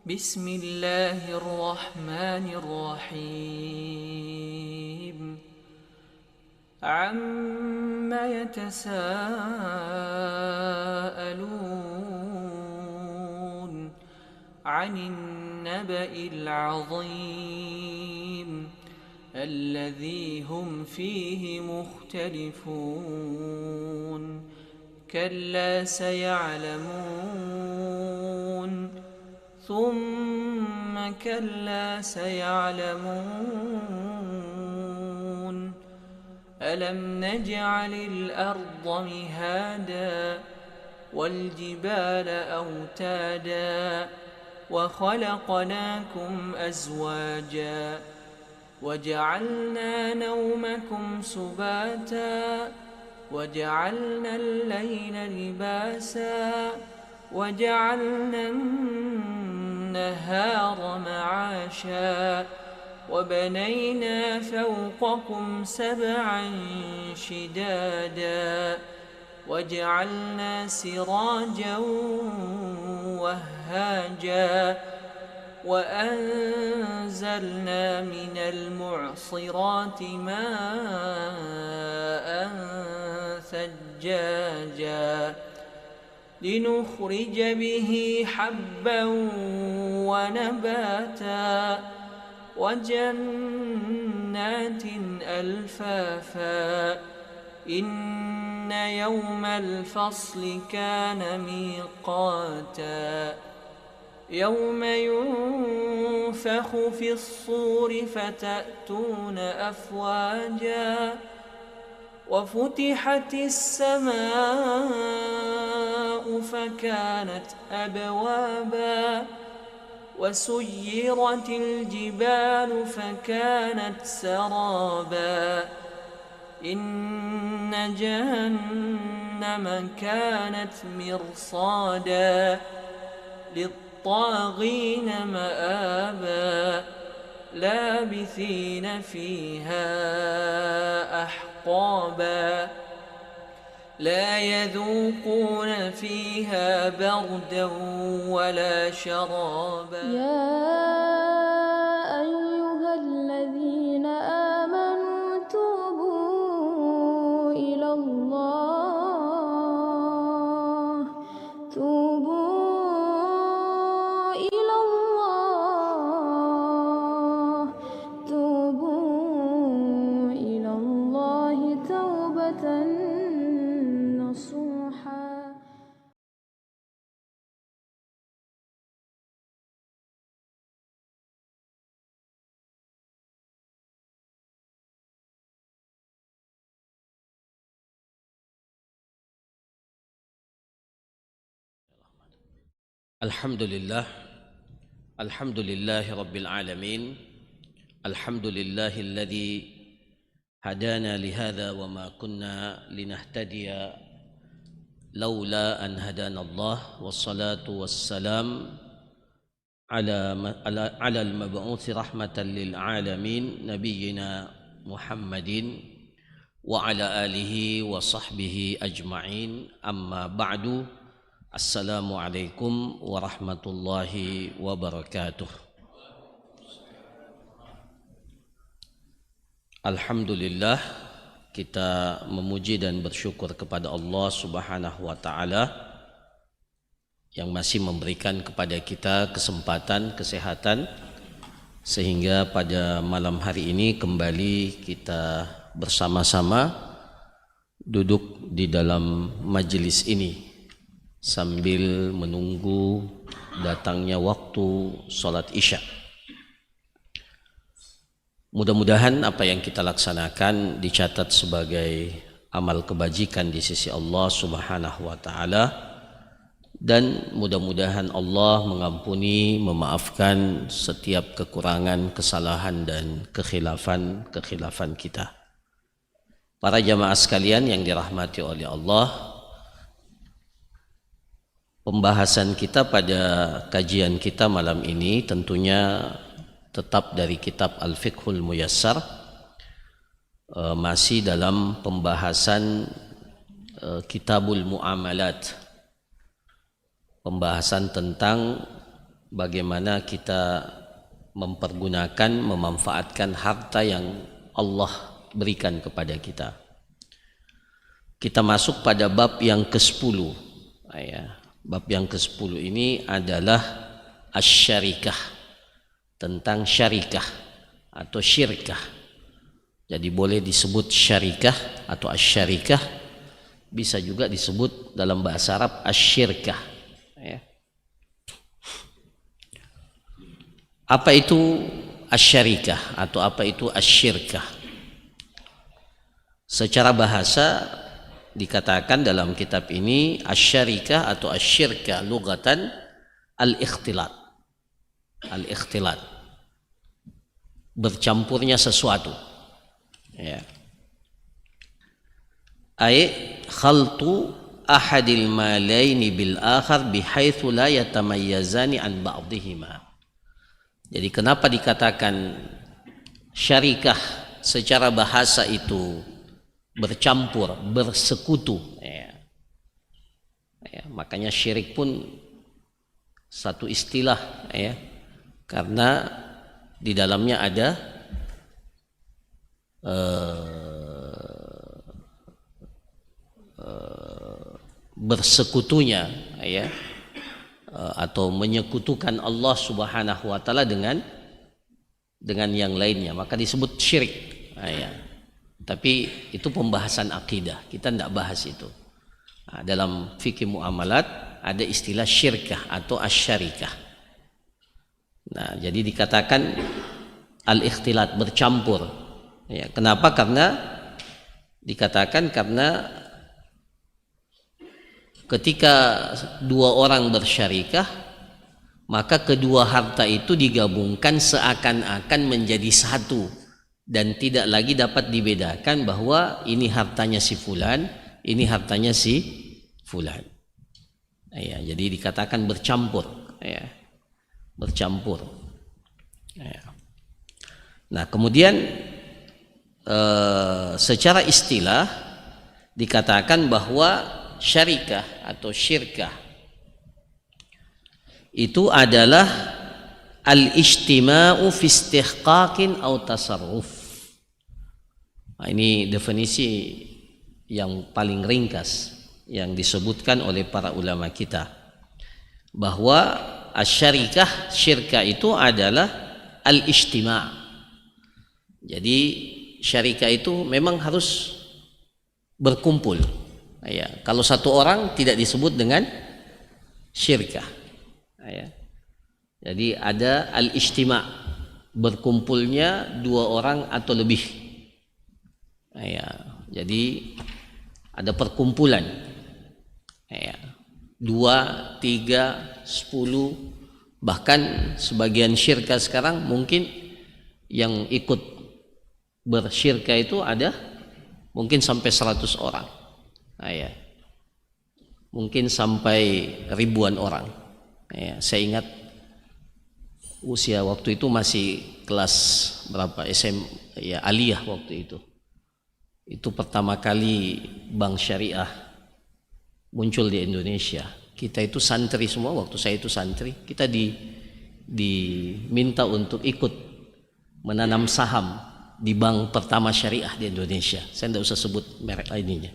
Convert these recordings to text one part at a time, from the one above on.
بسم الله الرحمن الرحيم عم يتساءلون عن النبأ العظيم الذي هم فيه مختلفون كلا سيعلمون ثم كلا سيعلمون ألم نجعل الأرض مهادا والجبال أوتادا وخلقناكم أزواجا وجعلنا نومكم سباتا وجعلنا الليل لباسا وجعلنا النهار معاشا وبنينا فوقكم سبعا شدادا وجعلنا سراجا وهاجا وأنزلنا من المعصرات ماء ثجاجا لنخرج به حبا ونباتا وجنات ألفافا إن يوم الفصل كان ميقاتا يوم ينفخ في الصور فتأتون أفواجا وفتحت السماء فكانت أبوابا وسيرت الجبال فكانت سرابا إن جهنم كانت مرصادا للطاغين مآبا لابثين فيها أحقابا لا يذوقون فيها بردا ولا شرابا يا أيها الذين آمنوا توبوا إلى الله توبوا إلى الله توبوا إلى الله توبة نصوحا. Alhamdulillah, alhamdulillahi rabbil alamin, alhamdulillahilladzi hadana lihadza wa ma kunna linahtadiya laula an hadana Allah, wassalatu wassalam ala al-mab'uts rahmatan lil alamin nabiyyina Muhammadin wa ala alihi wa sahbihi ajma'in, amma ba'du. Assalamualaikum warahmatullahi wabarakatuh. Alhamdulillah, kita memuji dan bersyukur kepada Allah Subhanahu wa taala yang masih memberikan kepada kita kesempatan, kesehatan, sehingga pada malam hari ini kembali kita bersama-sama duduk di dalam majelis ini sambil menunggu datangnya waktu sholat isya. Mudah-mudahan apa yang kita laksanakan dicatat sebagai amal kebajikan di sisi Allah Subhanahu wa taala, dan mudah-mudahan Allah mengampuni, memaafkan setiap kekurangan, kesalahan dan kekhilafan kita. Para jamaah sekalian yang dirahmati oleh Allah, pembahasan kita pada kajian kita malam ini tentunya tetap dari kitab Al-Fiqhul Muyassar, masih dalam pembahasan Kitabul Muamalat, pembahasan tentang bagaimana kita memanfaatkan harta yang Allah berikan kepada kita. Kita masuk pada bab yang ke-10. Bab yang ke-10 ini adalah asyarikah, tentang syarikah atau syirkah. Jadi boleh disebut syarikah atau asyarikah, bisa juga disebut dalam bahasa Arab asyirkah. Apa itu asyarikah atau apa itu asyirkah? Secara bahasa dikatakan dalam kitab ini asyarikah atau asyirkah lugatan al-ikhtilat. Al-ikhtilat, bercampurnya sesuatu. Ay khaltu ahadil malaini bil akhar bihaitsu la yatamayyazani an ba'dihima. Jadi kenapa dikatakan syarikah secara bahasa itu bercampur, bersekutu, makanya syirik pun satu istilah, karena di dalamnya ada bersekutunya, atau menyekutukan Allah Subhanahu wa taala dengan yang lainnya, maka disebut syirik. Tapi itu pembahasan akidah, kita tidak bahas itu. Dalam fikih muamalat ada istilah syirkah atau asyarikah. Nah, jadi dikatakan al-ikhtilat, bercampur. Kenapa? Karena dikatakan karena ketika dua orang bersyarikah, maka kedua harta itu digabungkan seakan-akan menjadi satu dan tidak lagi dapat dibedakan bahwa ini hartanya si fulan, ini hartanya si fulan. Jadi dikatakan bercampur, bercampur. Nah, kemudian secara istilah dikatakan bahwa syarikah atau syirkah itu adalah al-ijtima'u fi istihqaqin aw tasarruf. Nah, ini definisi yang paling ringkas yang disebutkan oleh para ulama kita, bahwa asyarikah, syirkah itu adalah al-ijtima'. Jadi syarikah itu memang harus berkumpul. Kalau satu orang tidak disebut dengan syirkah. Jadi ada al-ijtima', berkumpulnya dua orang atau lebih. Jadi ada perkumpulan. 2, 3, 10, bahkan sebagian syirkah sekarang mungkin yang ikut bersyirkah itu ada mungkin sampai 100 orang. Mungkin sampai ribuan orang. Saya ingat usia waktu itu masih kelas berapa, aliyah waktu itu. Itu pertama kali bank syariah muncul di Indonesia. Kita itu santri semua, waktu saya itu santri, kita diminta untuk ikut menanam saham di bank pertama syariah di Indonesia. Saya tidak usah sebut merek lainnya.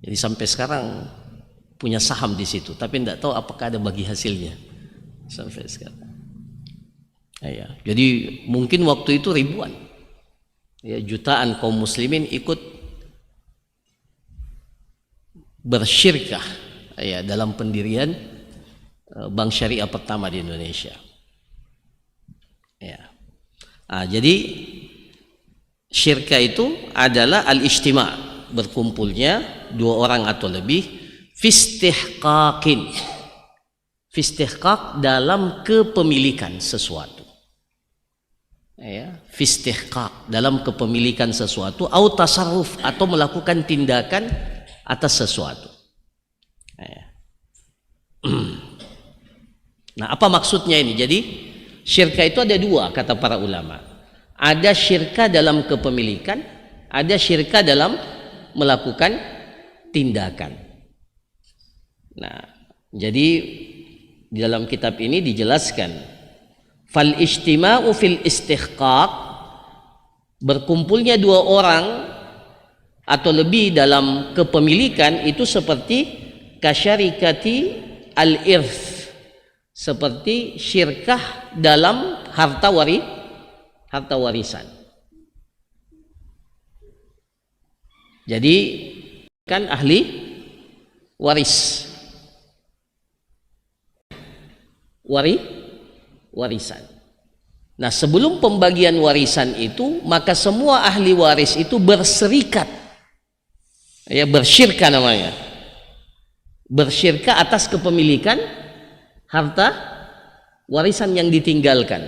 Jadi sampai sekarang punya saham di situ, tapi tidak tahu apakah ada bagi hasilnya sampai sekarang. Jadi mungkin waktu itu ribuan, jutaan kaum muslimin ikut bersyirkah dalam pendirian bank syariah pertama di Indonesia. Jadi syirkah itu adalah al-ijtima', berkumpulnya dua orang atau lebih, fistihqaqin, fistihqaq dalam kepemilikan sesuatu. Fistihqaq dalam kepemilikan sesuatu, au tasarruf, atau melakukan tindakan atas sesuatu. Nah, apa maksudnya ini? Jadi syirkah itu ada dua kata para ulama. Ada syirkah dalam kepemilikan, ada syirkah dalam melakukan tindakan. Nah, jadi Di dalam kitab ini dijelaskan, fal ijtima'u fil istihqaq, berkumpulnya dua orang atau lebih dalam kepemilikan itu seperti kasyarikati al-irth, seperti syirkah dalam harta warisan. Jadi kan ahli warisan. Nah, sebelum pembagian warisan itu, maka semua ahli waris itu berserikat, ya, bersyirka namanya, bersyirka atas kepemilikan harta warisan yang ditinggalkan.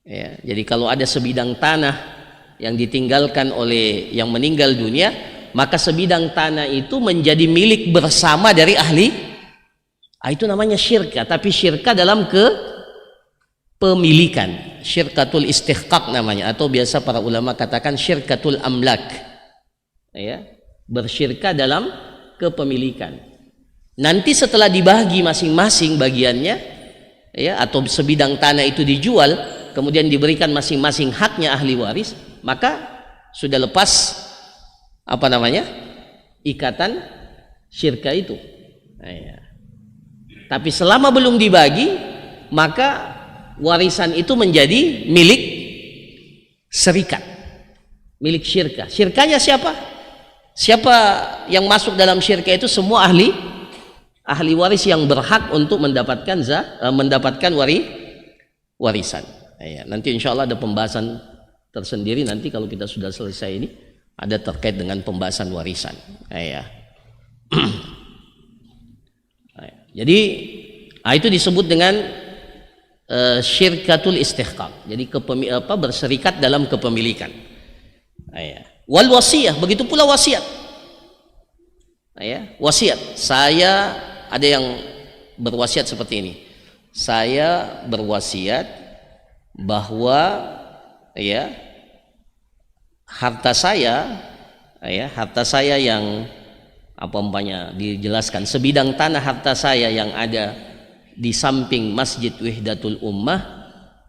Ya, jadi kalau ada sebidang tanah yang ditinggalkan oleh yang meninggal dunia, maka sebidang tanah itu menjadi milik bersama dari ahli. Itu namanya syirka, tapi syirka dalam kepemilikan, syirkatul istihqaq namanya, atau biasa para ulama katakan syirkatul amlak, ya, bersyirka dalam kepemilikan. Nanti setelah dibagi masing-masing bagiannya, ya, atau sebidang tanah itu dijual, kemudian diberikan masing-masing haknya ahli waris, maka sudah lepas apa namanya, ikatan syirka itu. Ya. Tapi selama belum dibagi, maka warisan itu menjadi milik serikat, milik syirka. Syirkanya siapa? Siapa yang masuk dalam syirka itu? Semua ahli waris yang berhak untuk mendapatkan warisan. Ya, nanti insya Allah ada pembahasan tersendiri nanti kalau kita sudah selesai ini, ada terkait dengan pembahasan warisan. Ya. Jadi itu disebut dengan syirkatul istihqaq. Jadi berserikat dalam kepemilikan. Wal wasiyah, begitu pula wasiat. Wasiat. Saya ada yang berwasiat seperti ini. Saya berwasiat bahwa harta saya yang apa umpamanya dijelaskan, sebidang tanah harta saya yang ada di samping Masjid Wihdatul Ummah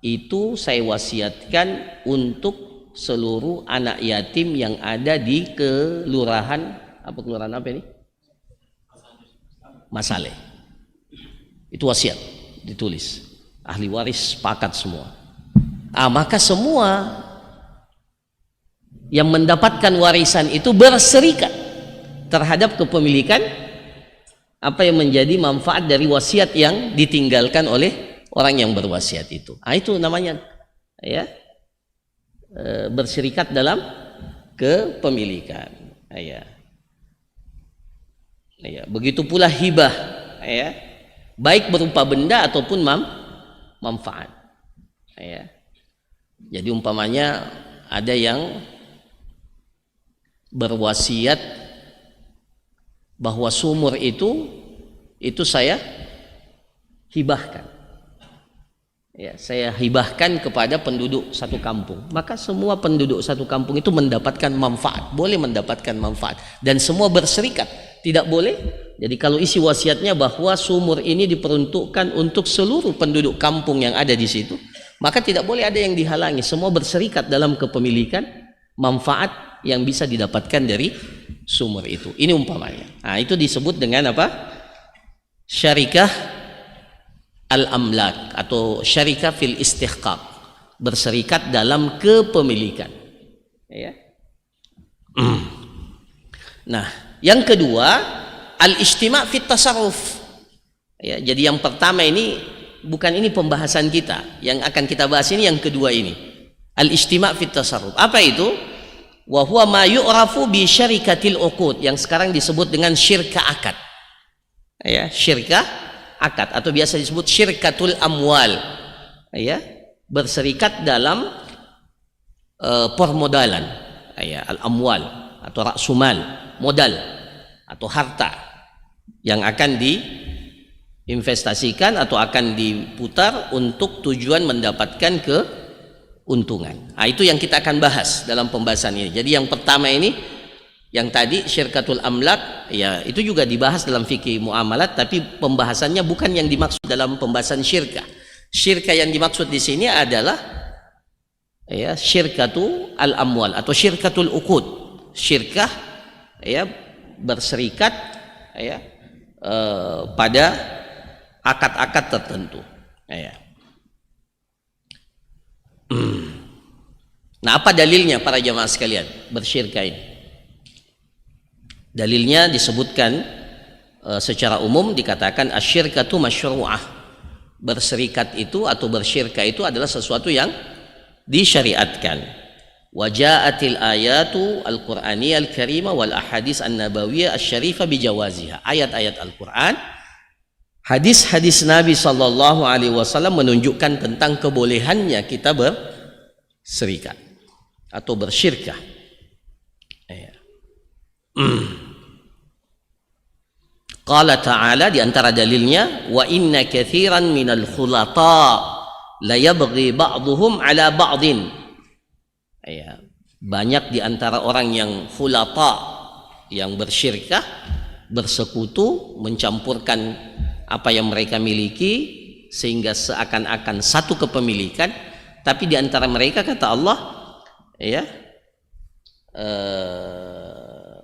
itu saya wasiatkan untuk seluruh anak yatim yang ada di kelurahan apa ini? Masaleh. Itu wasiat ditulis. Ahli waris sepakat semua. Maka semua yang mendapatkan warisan itu berserikat terhadap kepemilikan apa yang menjadi manfaat dari wasiat yang ditinggalkan oleh orang yang berwasiat itu. Itu namanya berserikat dalam kepemilikan. Begitu pula hibah, baik berupa benda ataupun manfaat. Jadi umpamanya ada yang berwasiat bahwa sumur itu saya hibahkan. Saya hibahkan kepada penduduk satu kampung. Maka semua penduduk satu kampung itu mendapatkan manfaat, boleh mendapatkan manfaat, dan semua berserikat. Tidak boleh. Jadi kalau isi wasiatnya bahwa sumur ini diperuntukkan untuk seluruh penduduk kampung yang ada di situ, maka tidak boleh ada yang dihalangi. Semua berserikat dalam kepemilikan manfaat yang bisa didapatkan dari sumur itu. Ini umpamanya. Itu disebut dengan apa? Syarikah al-amlak atau syarikah fil istihqaq, berserikat dalam kepemilikan. Nah, yang kedua, al-ijtima' fit tasarruf. Jadi yang pertama ini bukan ini pembahasan kita. Yang akan kita bahas ini yang kedua ini. Al-ijtima' fit tasarruf. Apa itu? Wa huwa ma yu'rafu bi syarikatil uqud, yang sekarang disebut dengan syirka akad. Syirka akad atau biasa disebut syirkatul amwal. Berserikat dalam permodalan. Al-amwal atau ra'sumal, modal atau harta yang akan diinvestasikan atau akan diputar untuk tujuan mendapatkan keuntungan. Itu yang kita akan bahas dalam pembahasan ini. Jadi yang pertama ini Yang tadi syirkatul amlak, ya itu juga dibahas dalam fikih muamalat, tapi pembahasannya bukan yang dimaksud dalam pembahasan syirkah. Syirkah yang dimaksud di sini adalah ya syirkatu al amwal atau syirkatul uqud. Syirkah ya berserikat ya pada akad-akad tertentu. Ya. Nah, apa dalilnya para jamaah sekalian bersyirkah ini? Dalilnya disebutkan secara umum dikatakan asyirkatu masyru'ah. Berserikat itu atau bersyirkah itu adalah sesuatu yang disyariatkan. Waja'atil ayatu al-Qur'aniyah al-karimah wal ahadits an-nabawiyah asy-syarifah bijawaziha. Ayat-ayat Al-Qur'an, hadis-hadis Nabi sallallahu alaihi wasallam menunjukkan tentang kebolehannya kita berserikat atau bersyirkah. Qala ta'ala, di antara dalilnya, wa inna katsiran minal khulata la yabghi ba'dhum 'ala ba'din. Ya, banyak di antara orang yang khulata, yang bersyirkah, bersekutu, mencampurkan apa yang mereka miliki sehingga seakan-akan satu kepemilikan, tapi di antara mereka kata Allah ya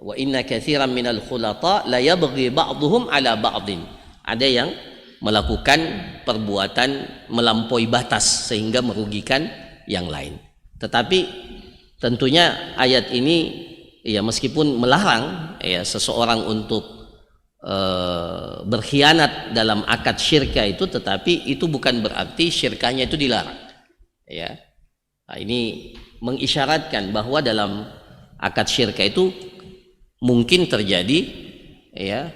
wa inna katsiran minal khulata la yabghi ba'dhum 'ala ba'din. Ada yang melakukan perbuatan melampaui batas sehingga merugikan yang lain. Tetapi tentunya ayat ini ya meskipun melarang ya seseorang untuk berkhianat dalam akad syirkah itu, tetapi itu bukan berarti syirkahnya itu dilarang. Ya. Nah, ini mengisyaratkan bahwa dalam akad syirkah itu mungkin terjadi ya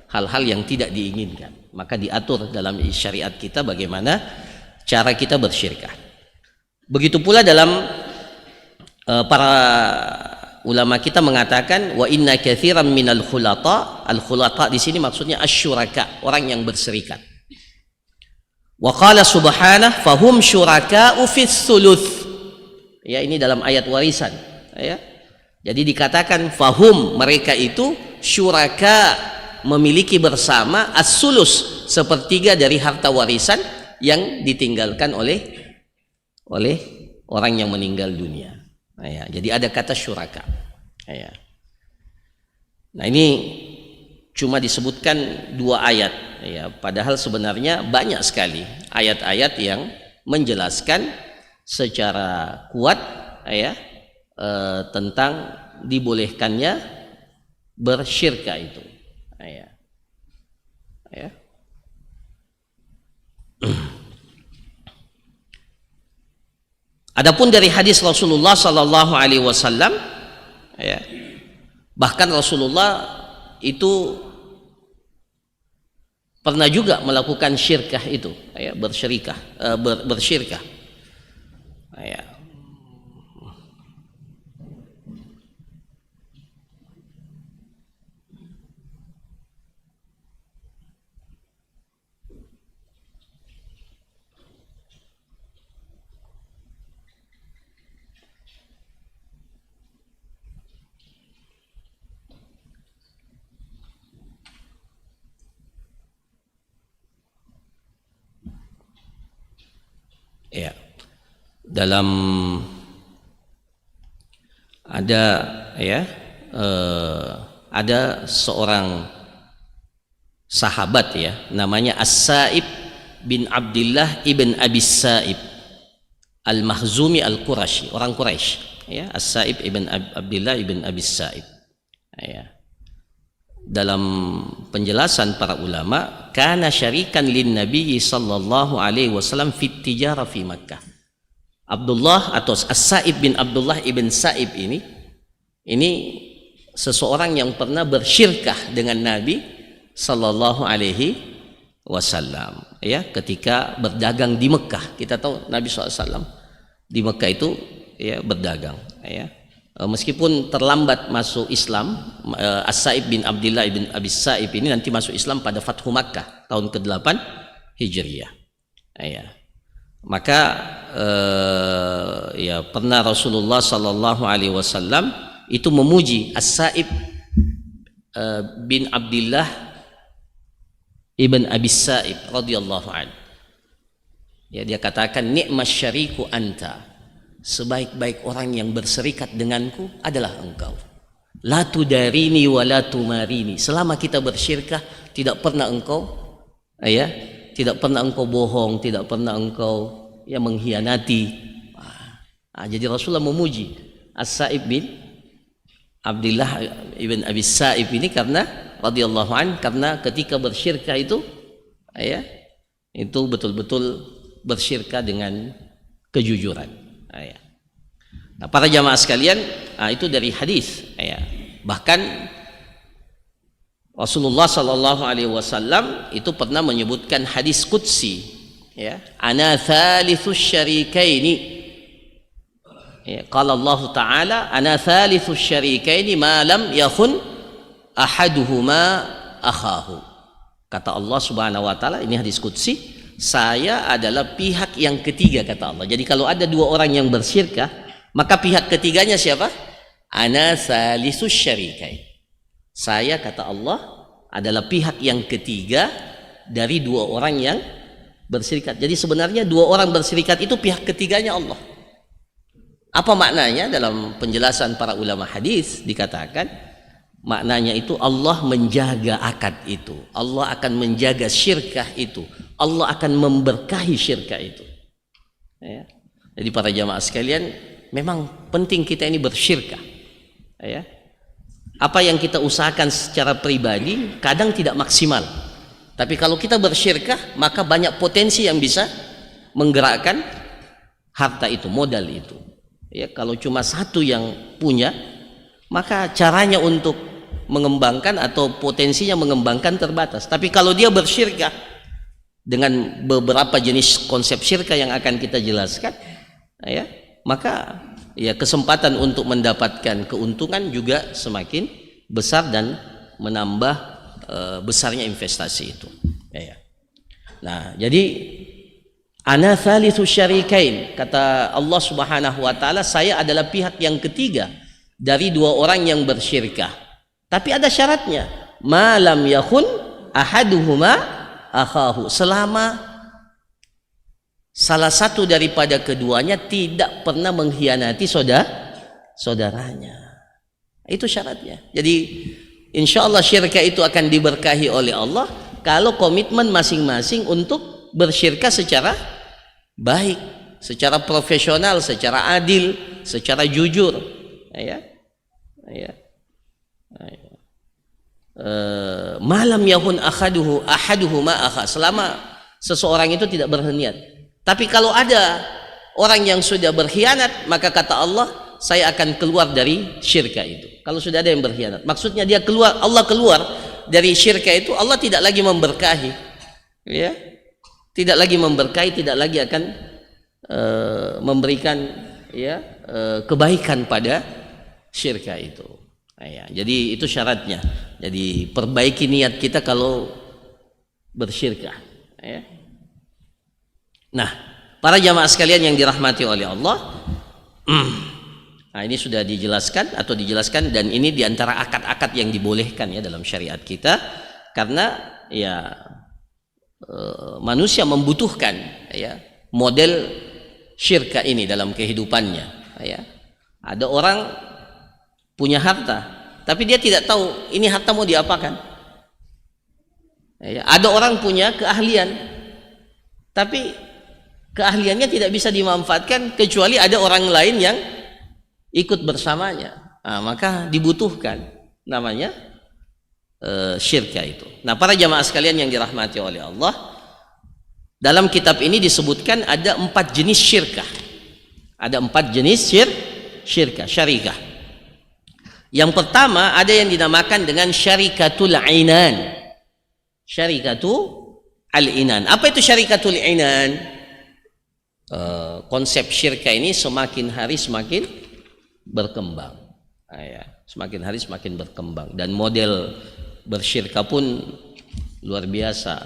hal-hal yang tidak diinginkan, maka diatur dalam syariat kita bagaimana cara kita bersyirkah. Begitu pula dalam para ulama kita mengatakan wa inna katsiran minal khulata, al khulata di sini maksudnya asyuraka, orang yang berserikat. Wa qala subhanahu fahum syuraka'u fis thuluth. Ya, ini dalam ayat warisan ya. Jadi dikatakan fahum, mereka itu syuraka, memiliki bersama as-sulus, sepertiga dari harta warisan yang ditinggalkan oleh orang yang meninggal dunia. Nah, ya, jadi ada kata syuraka. Ya. Nah, ini cuma disebutkan 2 ayat ya, padahal sebenarnya banyak sekali ayat-ayat yang menjelaskan secara kuat ya tentang dibolehkannya bersyirkah itu. Ya. Ya. Adapun dari hadis Rasulullah sallallahu alaihi wasallam ya, bahkan Rasulullah itu pernah juga melakukan syirkah itu ya, bersyirkah ya. Ya, dalam ada ya ada seorang sahabat ya, namanya As-Sa'ib bin Abdullah ibn Abi Sa'ib Al-Mahzumi Al-Qurashi, orang Quraisy ya. As-Sa'ib ibn Abdullah ibn Abi Sa'ib ya. Dalam penjelasan para ulama, kana syarikan lin Nabi sallallahu alaihi wasallam fit tijara fi Makkah. Abdullah atau As-Sa'ib bin Abdullah ibn Sa'ib ini seseorang yang pernah bersyirkah dengan Nabi sallallahu alaihi wasallam ya, ketika berdagang di Mekah. Kita tahu Nabi SAW di Mekah itu ya berdagang ya. Meskipun terlambat masuk Islam, As-Sa'ib bin Abdullah ibn Abi Sa'ib ini nanti masuk Islam pada Fathu Makkah tahun ke-8 Hijriah. Ya. Maka ya pernah Rasulullah sallallahu alaihi wasallam itu memuji As-Sa'ib bin Abdullah ibn Abi Sa'ib radhiyallahu an. Ya, dia katakan, nikmas syariku anta, sebaik-baik orang yang berserikat denganku adalah engkau. La tudarini wa la tumarini, selama kita bersyirkah tidak pernah engkau tidak pernah engkau bohong, tidak pernah engkau mengkhianati. Jadi Rasulullah memuji As-Sa'ib bin Abdullah ibn Abi Sa'ib ini karena radhiyallahu an, karena ketika bersyirkah itu itu betul-betul bersyirkah dengan kejujuran. Nah, para jamaah sekalian, itu dari hadis. Bahkan Rasulullah Shallallahu Alaihi Wasallam itu pernah menyebutkan hadis qudsi, ana thalitsus syarikaini. Qala Allah Ta'ala, ana thalitsus syarikaini ma lam yakhun ahaduhuma akhahu. Kata Allah Subhanahu wa taala, ini hadis qudsi, saya adalah pihak yang ketiga, kata Allah. Jadi kalau ada dua orang yang bersyirkah, maka pihak ketiganya siapa? Ana salisus syarikai. Saya, kata Allah, adalah pihak yang ketiga dari dua orang yang berserikat. Jadi sebenarnya dua orang berserikat itu pihak ketiganya Allah. Apa maknanya? Dalam penjelasan para ulama hadis dikatakan, maknanya itu Allah menjaga akad itu, Allah akan menjaga syirkah itu, Allah akan memberkahi syirkah itu. Jadi para jamaah sekalian, memang penting kita ini bersyirkah. Apa yang kita usahakan secara pribadi kadang tidak maksimal, tapi kalau kita bersyirkah maka banyak potensi yang bisa menggerakkan harta itu, modal itu. Kalau cuma satu yang punya, maka caranya untuk mengembangkan atau potensinya mengembangkan terbatas. Tapi kalau dia bersyirkah dengan beberapa jenis konsep syirkah yang akan kita jelaskan, maka kesempatan untuk mendapatkan keuntungan juga semakin besar dan menambah besarnya investasi itu. Nah, jadi ana thalitsus syarikain, kata Allah Subhanahu wa taala, saya adalah pihak yang ketiga dari dua orang yang bersyirkah. Tapi ada syaratnya, malam yakhun ahaduhuma akhahu, selama salah satu daripada keduanya tidak pernah mengkhianati saudaranya. Itu syaratnya. Jadi insya Allah syirkah itu akan diberkahi oleh Allah kalau komitmen masing-masing untuk bersyirkah secara baik, secara profesional, secara adil, secara jujur. Malam yahun ahaduhuma akha, selama seseorang itu tidak berniat. Tapi kalau ada orang yang sudah berkhianat, maka kata Allah, saya akan keluar dari syirkah itu. Kalau sudah ada yang berkhianat, maksudnya dia keluar, Allah keluar dari syirkah itu, Allah tidak lagi memberkahi, tidak lagi memberkahi, tidak lagi akan memberikan kebaikan pada syirkah itu. Jadi itu syaratnya. Jadi perbaiki niat kita kalau bersyirkah. Nah, para jamaah sekalian yang dirahmati oleh Allah, nah ini sudah dijelaskan dan ini diantara akad-akad yang dibolehkan dalam syariat kita, karena manusia membutuhkan model syirkah ini dalam kehidupannya. Ada orang punya harta, tapi dia tidak tahu ini harta mau diapakan. Ada orang punya keahlian, tapi keahliannya tidak bisa dimanfaatkan kecuali ada orang lain yang ikut bersamanya. Maka dibutuhkan namanya syirkah itu. Nah, para jamaah sekalian yang dirahmati oleh Allah, dalam kitab ini disebutkan ada 4 jenis syirkah. Ada 4 jenis syirkah. Yang pertama ada yang dinamakan dengan syarikatul inan. Syarikatul al-inan. Apa itu syarikatul inan? Konsep syirkah ini semakin hari semakin berkembang. Semakin hari semakin berkembang, dan model bersyirkah pun luar biasa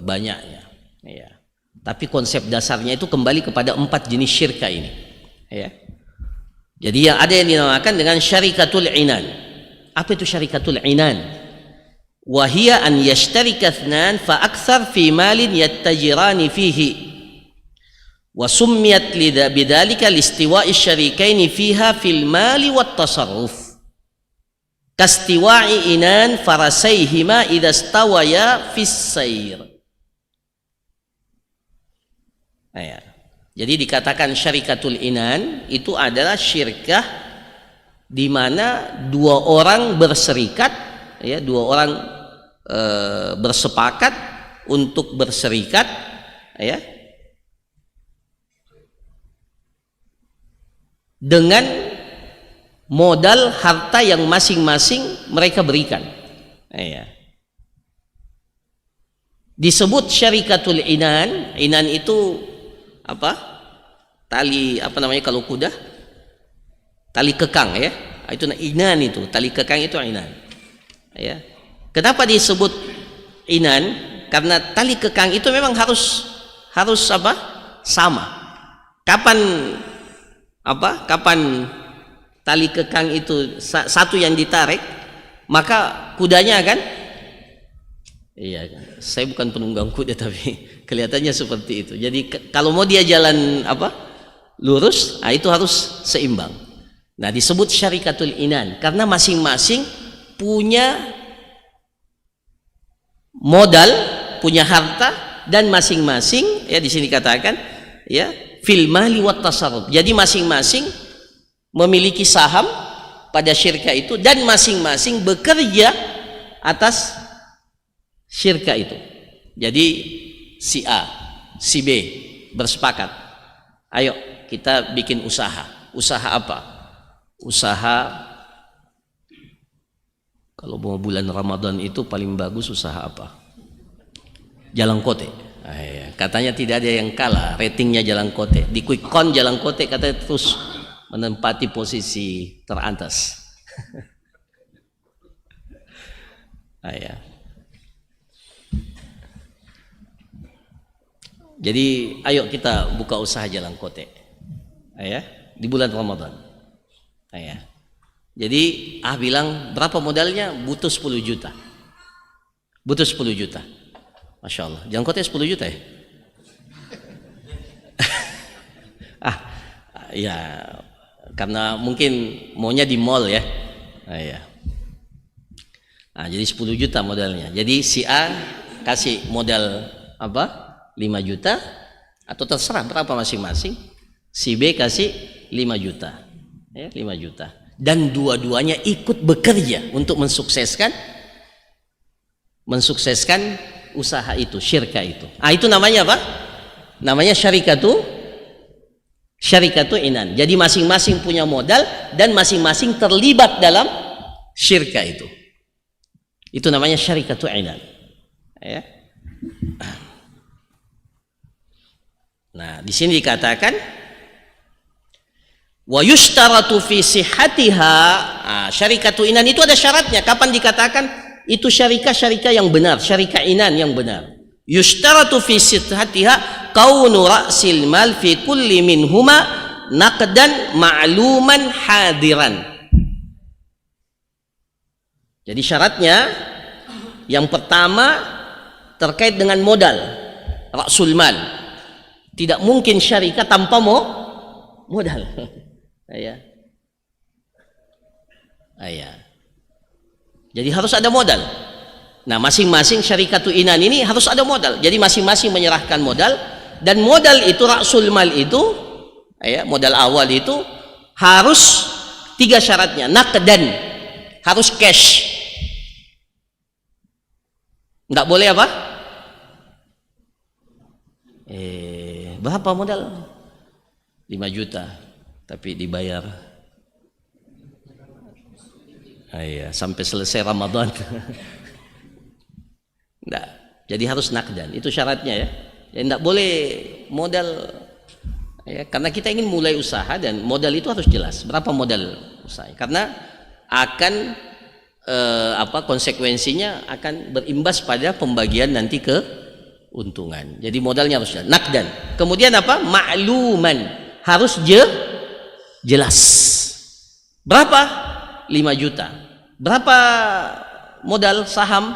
banyaknya. Tapi konsep dasarnya itu kembali kepada 4 jenis syirkah ini. Jadi yang ada yang dinamakan dengan syarikatul inan. Apa itu syarikatul inan? Wahia an yashtarika ithnan fa akthar fi malin yattajirani fihi. Wa summiyat bidzalika listiwa'i syarikaini fiha fil mali wat tasarruf. Kastiwa'i inan farasaihima idza stawaya fis sayr. Jadi dikatakan syarikatul inan itu adalah syirkah di mana dua orang berserikat, ya, dua orang bersepakat untuk berserikat, ya, dengan modal harta yang masing-masing mereka berikan, ya. Disebut syarikatul inan. Inan itu apa? Tali apa namanya kalau kuda? Tali kekang, ya. Itu inan, itu tali kekang, itu inan, ya. Kenapa disebut inan? Karena tali kekang itu memang harus apa? Sama. Kapan tali kekang itu satu yang ditarik, maka kudanya akan, iya, saya bukan penunggang kuda tapi kelihatannya seperti itu. Jadi kalau mau dia jalan apa? Lurus, itu harus seimbang. Nah, disebut syarikatul inan karena masing-masing punya modal, punya harta, dan masing-masing, ya, di sini katakan, ya, fil mali wat tasarruf. Jadi masing-masing memiliki saham pada syirka itu dan masing-masing bekerja atas syirka itu. Jadi si A, si B bersepakat, ayo kita bikin usaha. Usaha apa? Usaha, kalau mau bulan Ramadan itu paling bagus usaha apa? Jalangkote. Katanya tidak ada yang kalah ratingnya Jalangkote. Di quick count Jalangkote katanya terus menempati posisi teratas. Jadi ayo kita buka usaha Jalangkote, ya, di bulan Ramadan. Jadi bilang berapa modalnya? Butuh 10 juta. Butuh 10 juta. Masya Allah, Jalangkote 10 juta ya? Ya, karena mungkin maunya di mall, ya. Jadi 10 juta modalnya. Jadi si A kasih modal apa? 5 juta atau terserah berapa masing-masing. Si B kasih 5 juta. Ya, 5 juta. Dan dua-duanya ikut bekerja untuk mensukseskan usaha itu, syirka itu. Itu namanya apa? Namanya syarikatu inan. Jadi masing-masing punya modal dan masing-masing terlibat dalam syirka itu. Itu namanya syarikatu inan. Ya. Nah, di sini dikatakan wa yushtaratu fi sihhatiha. Syarikatu inan itu ada syaratnya. Kapan dikatakan itu syarikah yang benar, syarikah inan yang benar? Yushtaratu fi sihhatiha kaunu ra'sil mal fi kulli minhuma naqdan ma'luman hadiran. Jadi syaratnya yang pertama terkait dengan modal, ra'sul mal. Tidak mungkin syarikah tanpa modal. Jadi harus ada modal. Nah, masing-masing syarikatu inan ini harus ada modal. Jadi masing-masing menyerahkan modal, dan modal itu ra'sul mal itu, modal awal itu harus 3 syaratnya. Naqdan, harus cash. Enggak boleh apa? Berapa modal? 5 juta, tapi dibayar sampai selesai Ramadan. Enggak. Jadi harus nakdan, itu syaratnya, ya. Enggak boleh modal, karena kita ingin mulai usaha dan modal itu harus jelas. Berapa modal usaha? Karena akan konsekuensinya akan berimbas pada pembagian nanti keuntungan. Jadi modalnya harus nakdan. Kemudian apa? Ma'luman, harus jelas. Berapa? 5 juta. Berapa modal saham?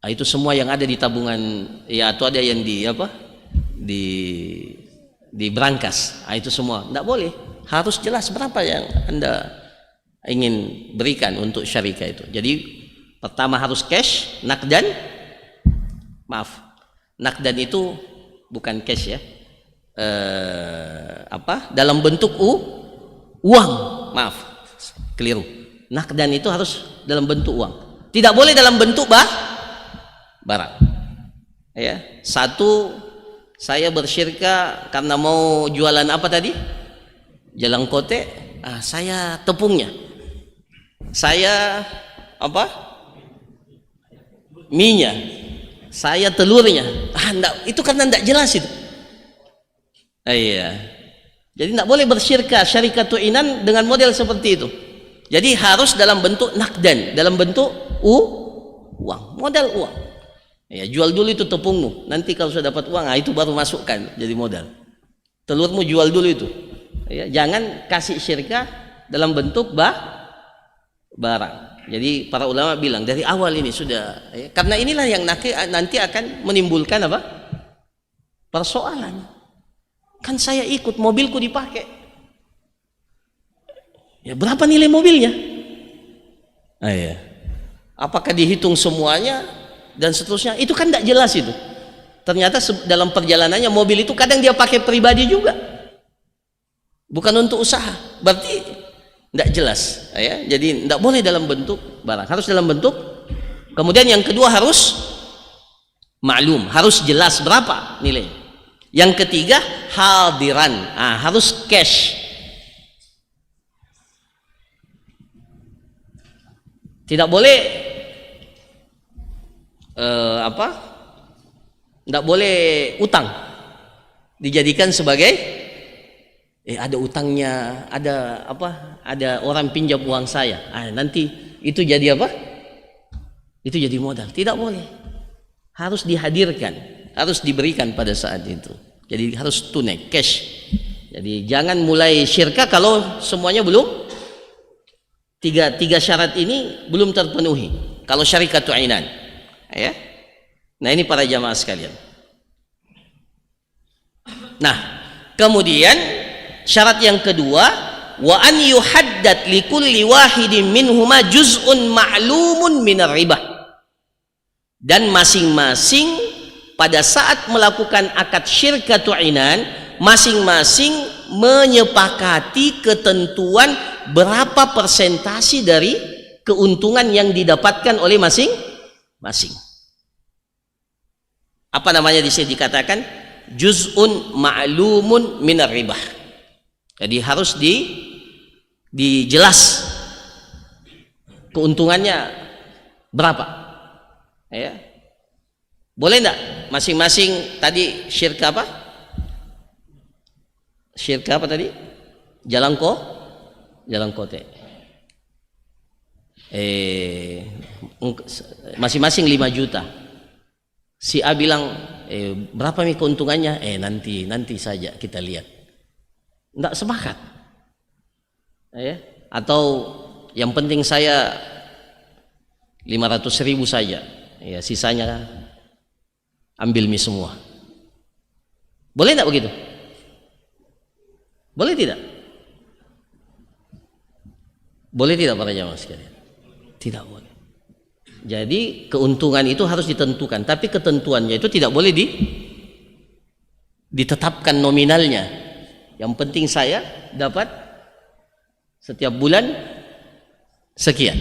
Nah, itu semua yang ada di tabungan ya, atau ada yang di apa? Di brankas. Nah, itu semua. Tidak boleh. Harus jelas berapa yang Anda ingin berikan untuk syarikat itu. Jadi pertama harus cash, nakdan. Maaf. Nakdan itu bukan cash ya. Dalam bentuk uang. Maaf. Keliru. Nakdan itu harus dalam bentuk uang. Tidak boleh dalam bentuk barang. Ya, satu saya bersyirka karena mau jualan apa tadi? Jalan kote. Saya tepungnya. Saya minyak. Saya telurnya. Itu karena tidak jelas itu. Iya. Jadi tidak boleh bersyirka syarikatu inan dengan model seperti itu. Jadi harus dalam bentuk nakdan, dalam bentuk uang, modal uang. Ya, jual dulu itu tepungmu. Nanti kalau sudah dapat uang, itu baru masukkan jadi modal. Telurmu jual dulu itu. Ya, jangan kasih syirka dalam bentuk barang. Jadi para ulama bilang dari awal ini sudah, ya, karena inilah yang nanti akan menimbulkan persoalan. Kan saya ikut, mobilku dipakai. Ya, berapa nilai mobilnya? Ya. Apakah dihitung semuanya dan seterusnya? Itu kan tidak jelas itu. Ternyata dalam perjalanannya mobil itu kadang dia pakai pribadi juga, bukan untuk usaha. Berarti tidak jelas. Ya. Jadi tidak boleh dalam bentuk barang, harus dalam bentuk. Kemudian yang kedua harus maklum, harus jelas berapa nilai. Yang ketiga hadiran, harus cash. Tidak boleh tidak boleh utang dijadikan sebagai ada utangnya, ada orang pinjam uang saya. Nanti itu jadi apa? Itu jadi modal. Tidak boleh. Harus dihadirkan, harus diberikan pada saat itu. Jadi harus tunai, cash. Jadi jangan mulai syirka kalau semuanya belum tiga syarat ini belum terpenuhi. Kalau syarikatu ainan, ya. Nah, ini para jamaah sekalian. Nah, kemudian syarat yang kedua, wa an yuhaddad likulli wahidin minhuma juz'un ma'lumun minar ribah. Dan masing-masing pada saat melakukan akad syirkatu inan, masing-masing menyepakati ketentuan berapa persentase dari keuntungan yang didapatkan oleh masing-masing. Apa namanya di sini dikatakan juz'un ma'lumun minar ribah. Jadi harus dijelas keuntungannya berapa. Ya. Boleh enggak masing-masing tadi syirka apa? Syirka apa tadi? Jalan kote. Masing-masing 5 juta. Si A bilang, berapa nih keuntungannya? Nanti saja kita lihat. Enggak sepakat. Ya. Atau yang penting saya 500.000 saja. Ya, sisanya ambil mie semua. Boleh enggak begitu? Boleh tidak? Boleh tidak para jamaah sekalian? Tidak boleh. Jadi keuntungan itu harus ditentukan, tapi ketentuannya itu tidak boleh ditetapkan nominalnya. Yang penting saya dapat setiap bulan sekian.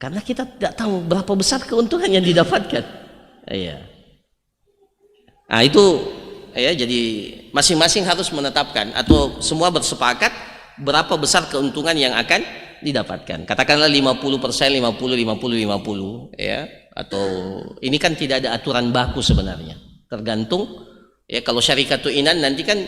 Karena kita tidak tahu berapa besar keuntungan yang didapatkan. Iya. Nah, itu ya, jadi masing-masing harus menetapkan atau semua bersepakat berapa besar keuntungan yang akan didapatkan. Katakanlah 50%, 50 ya. Atau ini kan tidak ada aturan baku sebenarnya. Tergantung ya, kalau syarikatu inan nanti kan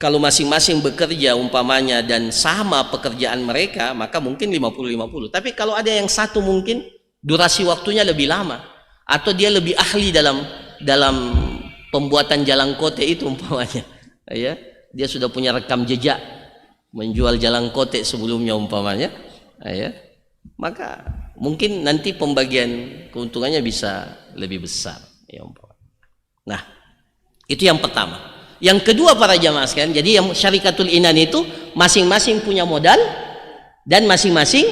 kalau masing-masing bekerja umpamanya dan sama pekerjaan mereka, maka mungkin 50-50. Tapi kalau ada yang satu mungkin durasi waktunya lebih lama atau dia lebih ahli dalam pembuatan jalan kote itu umpamanya, ya. Dia sudah punya rekam jejak menjual jalan kotek sebelumnya umpamanya, ya, maka mungkin nanti pembagian keuntungannya bisa lebih besar, ya umpamanya. Nah, itu yang pertama. Yang kedua para jamaah sekalian, jadi yang syarikatul inan itu masing-masing punya modal dan masing-masing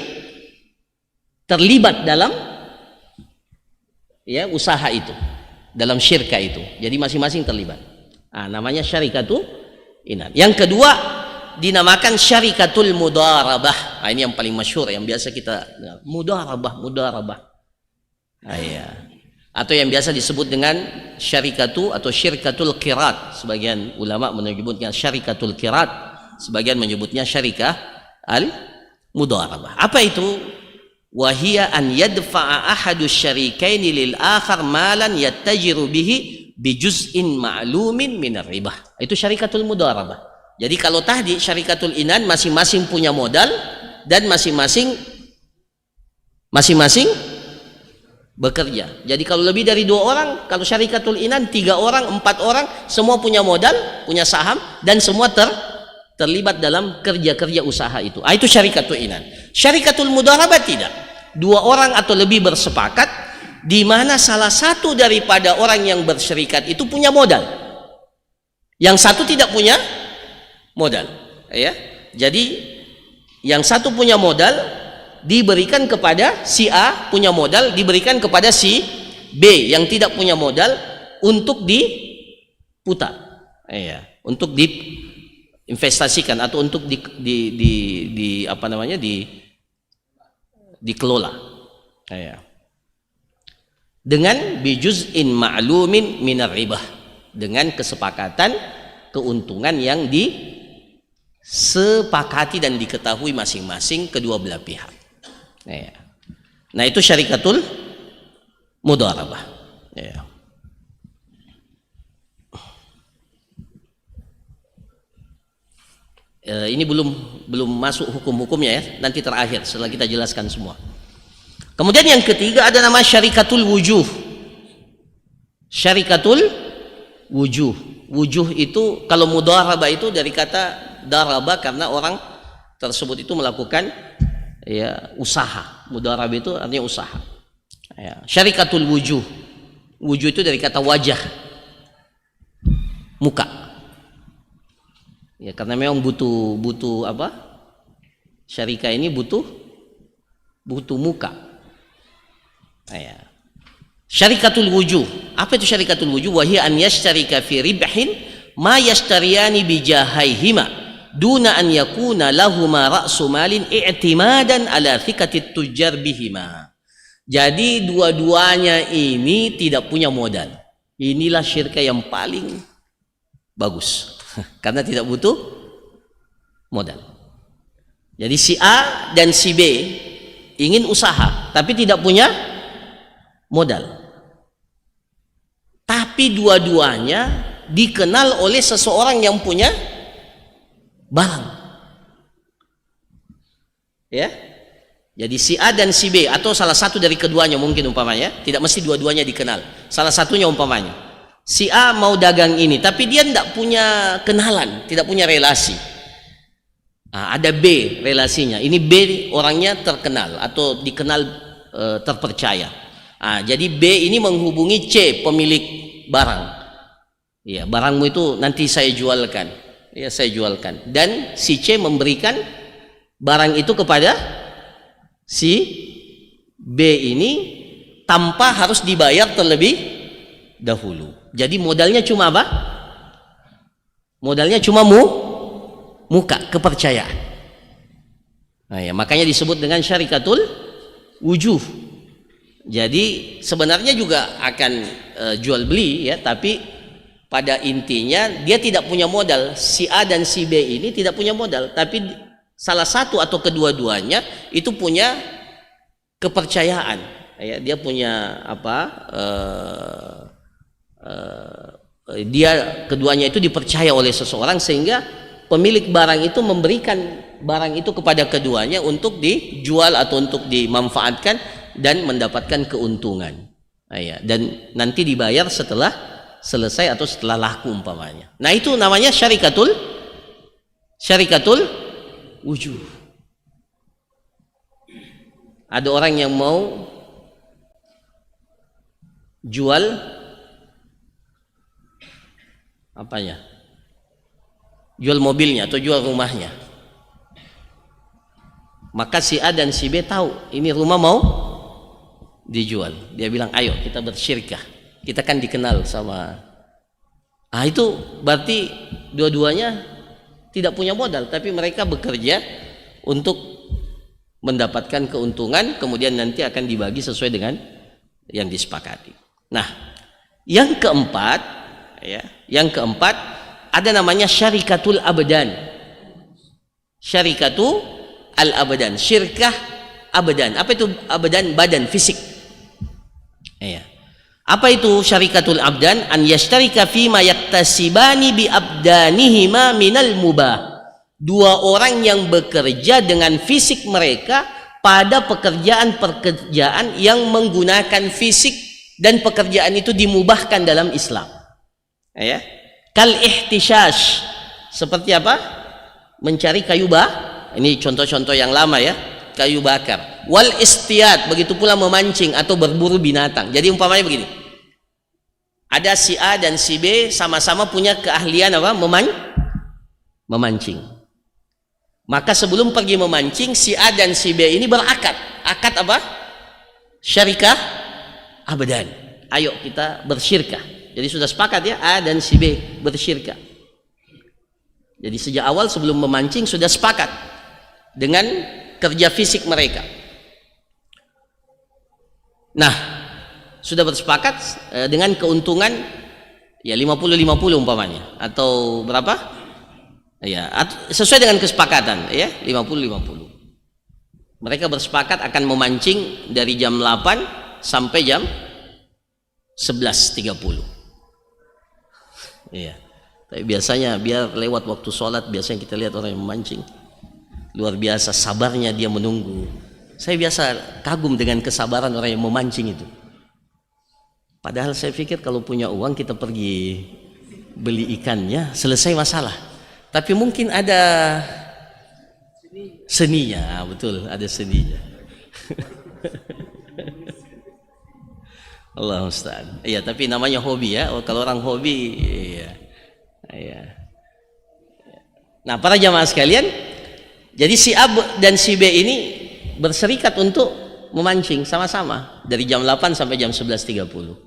terlibat dalam ya usaha itu, dalam syirka itu. Jadi masing-masing terlibat. Namanya syarikatul inan. Yang kedua dinamakan syarikatul mudarabah. Ini yang paling masyhur, yang biasa kita mudarabah. Ya. Atau yang biasa disebut dengan syirkatul qirat. Sebagian ulama menyebutnya syarikatul qirat, sebagian menyebutnya syarikah al mudarabah. Apa itu? Wahia an yadfa'a ahadu syarikaini lil akhar malan yattajiru bihi bijuz'in ma'lumin minar ribah. Itu syarikatul mudarabah. Jadi kalau tadi syarikatul inan masing-masing punya modal dan masing-masing bekerja. Jadi kalau lebih dari 2 orang, kalau syarikatul inan 3 orang, 4 orang, semua punya modal, punya saham dan semua terlibat dalam kerja-kerja usaha itu. Itu syarikatul inan. Syarikatul mudarabah tidak. 2 orang atau lebih bersepakat di mana salah satu daripada orang yang bersyarikat itu punya modal. Yang satu tidak punya modal, ya. Jadi yang satu punya modal diberikan kepada si A, punya modal diberikan kepada si B yang tidak punya modal untuk diputar, ya, untuk diinvestasikan atau untuk dikelola, ya. Dengan bijuz'in ma'lumin minar ribah, dengan kesepakatan keuntungan yang disepakati dan diketahui masing-masing kedua belah pihak. Nah, itu syarikatul mudarabah. Ya. Ini belum masuk hukum-hukumnya ya. Nanti terakhir setelah kita jelaskan semua. Kemudian yang ketiga ada nama syarikatul wujuh. Syarikatul wujuh. Wujuh itu kalau mudarabah itu dari kata daraba, karena orang tersebut itu melakukan ya usaha. Mudarabah itu artinya usaha. Ya. Syarikatul wujuh. Wujuh itu dari kata wajah, muka. Ya, karena memang butuh apa? Syarikah ini butuh muka. Ya. Syarikatul wujuh. Apa itu syarikatul wujuh? Wa hiya an yashtarika fi ribhin ma yashtariyani bijahaihima duna an yakuna lahuma ra'su malin i'timadan ala thikatit tujjar bihima. Jadi dua-duanya ini tidak punya modal. Inilah syirkah yang paling bagus. Karena tidak butuh modal. Jadi si A dan si B ingin usaha tapi tidak punya modal. Tapi dua-duanya dikenal oleh seseorang yang punya barang. Ya. Jadi si A dan si B atau salah satu dari keduanya mungkin umpamanya, tidak mesti dua-duanya dikenal. Salah satunya umpamanya si A mau dagang ini, tapi dia tidak punya kenalan, tidak punya relasi. Ada B relasinya. Ini B orangnya terkenal atau dikenal terpercaya. Jadi B ini menghubungi C pemilik barang. Ya, barangmu itu nanti saya jualkan. Ya, saya jualkan. Dan si C memberikan barang itu kepada si B ini tanpa harus dibayar terlebih dahulu. Jadi modalnya cuma apa? Modalnya cuma muka, kepercayaan. Nah, ya, makanya disebut dengan syarikatul wujuh. Jadi sebenarnya juga akan jual beli ya, tapi pada intinya dia tidak punya modal. Si A dan si B ini tidak punya modal, tapi salah satu atau kedua-duanya itu punya kepercayaan. Ya, dia punya apa? Dia keduanya itu dipercaya oleh seseorang sehingga pemilik barang itu memberikan barang itu kepada keduanya untuk dijual atau untuk dimanfaatkan dan mendapatkan keuntungan. Ya, dan nanti dibayar setelah selesai atau setelah laku umpamanya. Nah, itu namanya syarikatul wujuh. Ada orang yang mau jual apanya? Jual mobilnya atau jual rumahnya. Maka si A dan si B tahu ini rumah mau dijual. Dia bilang, ayo kita bersyirkah. Kita kan dikenal sama. Itu berarti dua-duanya tidak punya modal, tapi mereka bekerja untuk mendapatkan keuntungan, kemudian nanti akan dibagi sesuai dengan yang disepakati. Nah, yang keempat, ya, yang keempat ada namanya syarikatul abdan. Syarikatul al-abdan, syirkah abdan. Apa itu abdan? Badan, fisik. Ya. Apa itu syarikatul abdan? An yashtarika fima yaktasibani bi abdanihima minal mubah. Dua orang yang bekerja dengan fisik mereka pada pekerjaan-pekerjaan yang menggunakan fisik dan pekerjaan itu dimubahkan dalam Islam. Ya. Kal ihtishash. Seperti apa? Mencari kayu ini contoh-contoh yang lama ya, kayu bakar. Wal istiyad, begitu pula memancing atau berburu binatang. Jadi umpamanya begini, ada si A dan si B sama-sama punya keahlian apa? Memancing. Maka sebelum pergi memancing, si A dan si B ini berakad. Akad apa? Syarikah abdan. Ayo kita bersyirkah. Jadi sudah sepakat ya, A dan si B bersyirkah. Jadi sejak awal sebelum memancing sudah sepakat dengan kerja fisik mereka. Nah, sudah bersepakat dengan keuntungan ya 50-50 umpamanya, atau berapa? Ya, sesuai dengan kesepakatan ya, 50-50. Mereka bersepakat akan memancing dari jam 8 sampai jam 11.30. Iya. Tapi biasanya biar lewat waktu sholat, biasanya kita lihat orang yang memancing luar biasa sabarnya dia menunggu. Saya biasa kagum dengan kesabaran orang yang memancing itu. Padahal saya pikir kalau punya uang kita pergi beli ikannya, selesai masalah. Tapi mungkin ada seninya, betul, ada seninya. Allah Ustaz. Iya, tapi namanya hobi ya. Kalau orang hobi, iya. Iya. Nah, para jamaah sekalian, jadi si A dan si B ini berserikat untuk memancing sama-sama dari jam 8 sampai jam 11.30.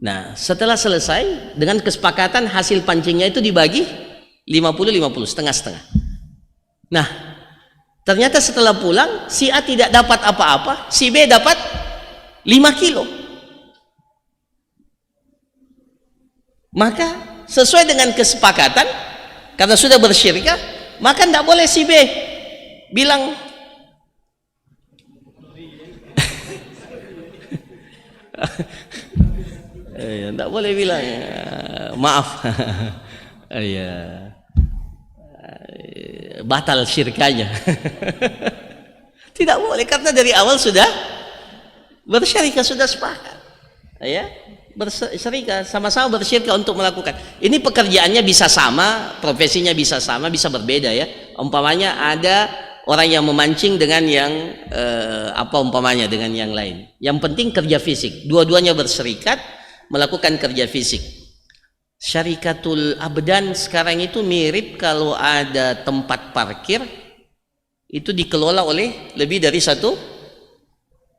Nah, setelah selesai dengan kesepakatan hasil pancingnya itu dibagi 50-50, setengah-setengah. Nah, ternyata setelah pulang si A tidak dapat apa-apa, si B dapat 5 kilo. Maka sesuai dengan kesepakatan, karena sudah bersyirkah, maka tidak boleh si B bilang tidak boleh bilang maaf batal syirkanya. Tidak boleh, karena dari awal sudah bersyirkah, sudah sepakat ya, bersyirkah, sama-sama bersyirkah untuk melakukan ini. Pekerjaannya bisa sama, profesinya bisa sama, bisa berbeda ya. Umpamanya ada orang yang memancing dengan yang umpamanya dengan yang lain, yang penting kerja fisik, dua-duanya berserikat melakukan kerja fisik. Syarikatul abdan sekarang itu mirip kalau ada tempat parkir itu dikelola oleh lebih dari satu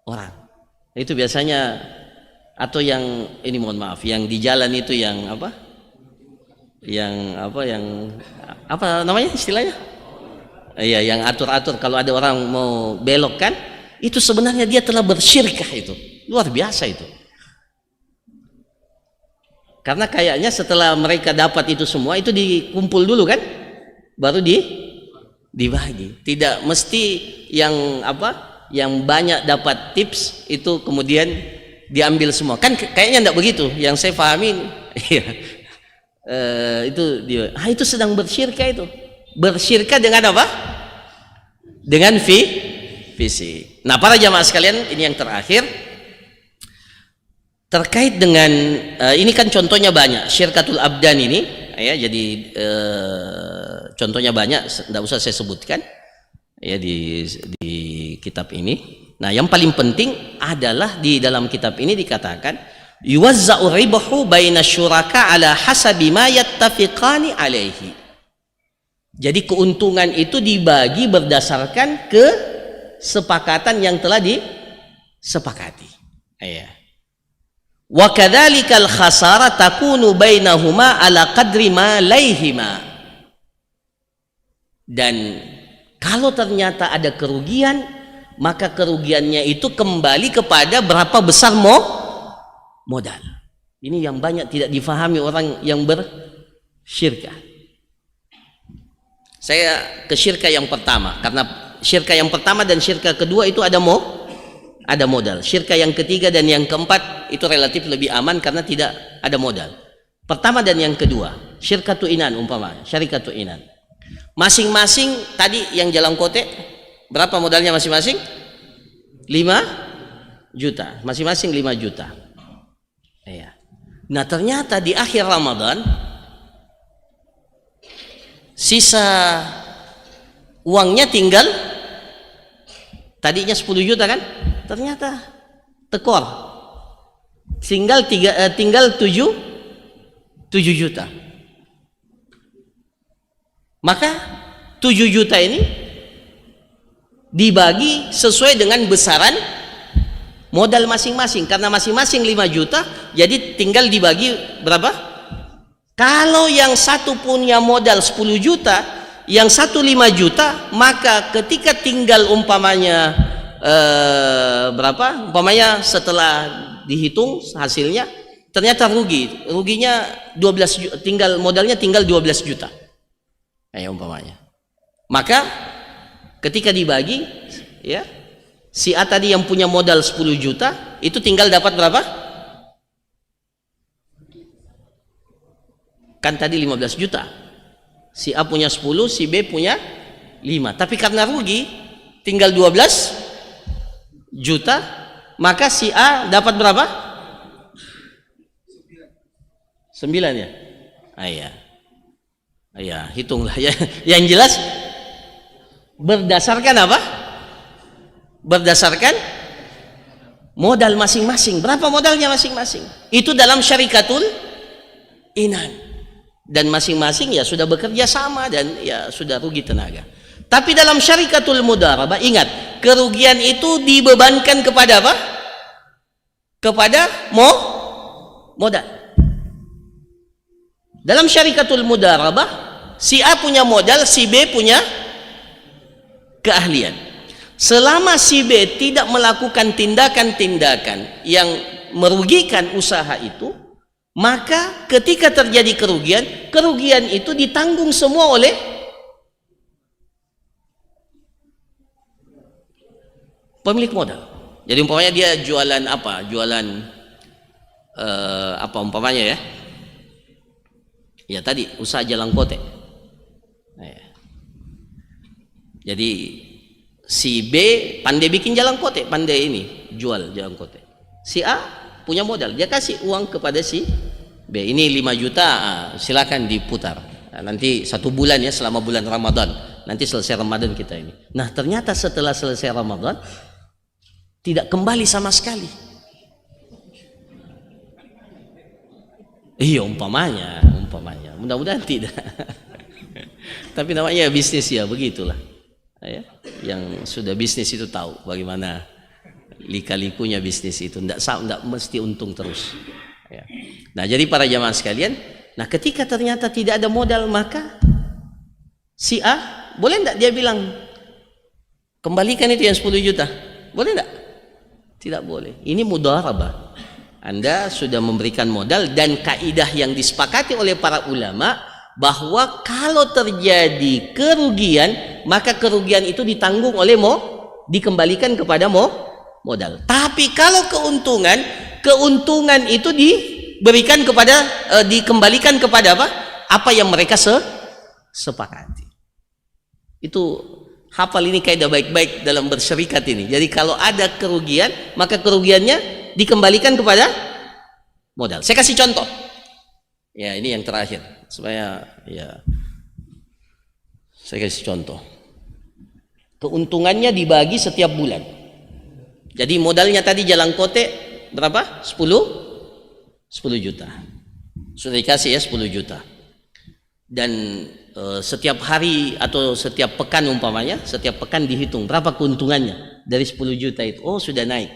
orang. Itu biasanya, atau yang ini mohon maaf, yang di jalan itu yang apa? Yang apa namanya istilahnya? Iya, yang atur-atur kalau ada orang mau belok kan, itu sebenarnya dia telah bersyirkah, itu luar biasa itu. Karena kayaknya setelah mereka dapat itu semua itu dikumpul dulu kan, baru dibagi. Tidak mesti yang yang banyak dapat tips itu kemudian diambil semua. Kan kayaknya enggak begitu. Yang saya pahami itu dia. Itu sedang bersyirkah itu. Bersyirkah dengan apa? Dengan fisik. Nah, para jamaah sekalian, ini yang terakhir. Terkait dengan ini kan contohnya banyak syirkatul abdan ini ya, jadi contohnya banyak, tidak usah saya sebutkan ya di kitab ini. Nah, yang paling penting adalah di dalam kitab ini dikatakan yuwazza'u ribahu baina syuraka ala hasabi ma yattafiqani alaihi. Jadi keuntungan itu dibagi berdasarkan kesepakatan yang telah disepakati. Ya. Wa kadzalikal khasara takunu bainahuma ala qadri ma laihima. Dan kalau ternyata ada kerugian, maka kerugiannya itu kembali kepada berapa besar modal. Ini yang banyak tidak difahami orang yang bersyirkah. Saya ke syirkah yang pertama, karena syirkah yang pertama dan syirkah kedua itu ada modal. Syirkah yang ketiga dan yang keempat itu relatif lebih aman karena tidak ada modal. Pertama dan yang kedua, syirkatu inan umpama, syarikatu inan. Masing-masing tadi yang jalan kote, berapa modalnya masing-masing? 5 juta. Masing-masing 5 juta. Iya. Nah, ternyata di akhir Ramadan sisa uangnya tinggal, tadinya 10 juta kan? Ternyata tekor. Tinggal 7 juta. Maka 7 juta ini dibagi sesuai dengan besaran modal masing-masing. Karena masing-masing 5 juta, jadi tinggal dibagi berapa? Kalau yang satu punya modal 10 juta, yang satu 5 juta, maka ketika tinggal umpamanya berapa? Umpamanya setelah dihitung hasilnya ternyata ruginya 12 juta, modalnya tinggal 12 juta. Umpamanya. Maka ketika dibagi ya, si A tadi yang punya modal 10 juta itu tinggal dapat berapa? Kan tadi 15 juta. Si A punya 10, si B punya 5. Tapi karena rugi tinggal 12 juta, maka si A dapat berapa? 9 ya? Iya, hitunglah ya. Yang jelas berdasarkan apa? Berdasarkan modal masing-masing. Berapa modalnya masing-masing? Itu dalam syarikatul inan. Dan masing-masing ya sudah bekerja sama dan ya sudah rugi tenaga. Tapi dalam syarikatul mudharabah, ingat, kerugian itu dibebankan kepada apa? Kepada modal. Dalam syarikatul mudharabah, si A punya modal, si B punya keahlian. Selama si B tidak melakukan tindakan-tindakan yang merugikan usaha itu, maka ketika terjadi kerugian itu ditanggung semua oleh pemilik modal. Jadi umpamanya dia jualan apa? Jualan apa umpamanya ya? Ya tadi usaha jalan kote. Jadi si B pandai bikin jalan kote, pandai ini jual jalan kote. Si A punya modal, dia kasih uang kepada si B. Ini 5 juta, silakan diputar. Nanti 1 bulan ya, selama bulan Ramadan. Nanti selesai Ramadan kita ini. Nah, ternyata setelah selesai Ramadan tidak kembali sama sekali. Iya, umpamanya. Mudah-mudahan tidak. Tapi namanya bisnis ya, begitulah. Ya, yang sudah bisnis itu tahu bagaimana lika-likunya bisnis itu. Tidak mesti untung terus. Ya. Nah, jadi para jamaah sekalian, nah ketika ternyata tidak ada modal, maka si A boleh tidak dia bilang kembalikan itu yang 10 juta? Boleh tidak? Tidak boleh. Ini mudharabah. Anda sudah memberikan modal, dan kaidah yang disepakati oleh para ulama bahwa kalau terjadi kerugian, maka kerugian itu ditanggung oleh dikembalikan kepada modal. Tapi kalau keuntungan itu diberikan kepada dikembalikan kepada apa? Apa yang mereka sepakati. Itu hafal ini kaidah baik-baik dalam berserikat ini. Jadi kalau ada kerugian, maka kerugiannya dikembalikan kepada modal. Saya kasih contoh. Ya, ini yang terakhir supaya ya Saya kasih contoh. Keuntungannya dibagi setiap bulan. Jadi modalnya tadi jalan kote berapa? 10 juta. Sudah dikasih ya 10 juta. Dan setiap hari atau setiap pekan umpamanya, setiap pekan dihitung berapa keuntungannya dari 10 juta itu. Oh, sudah naik.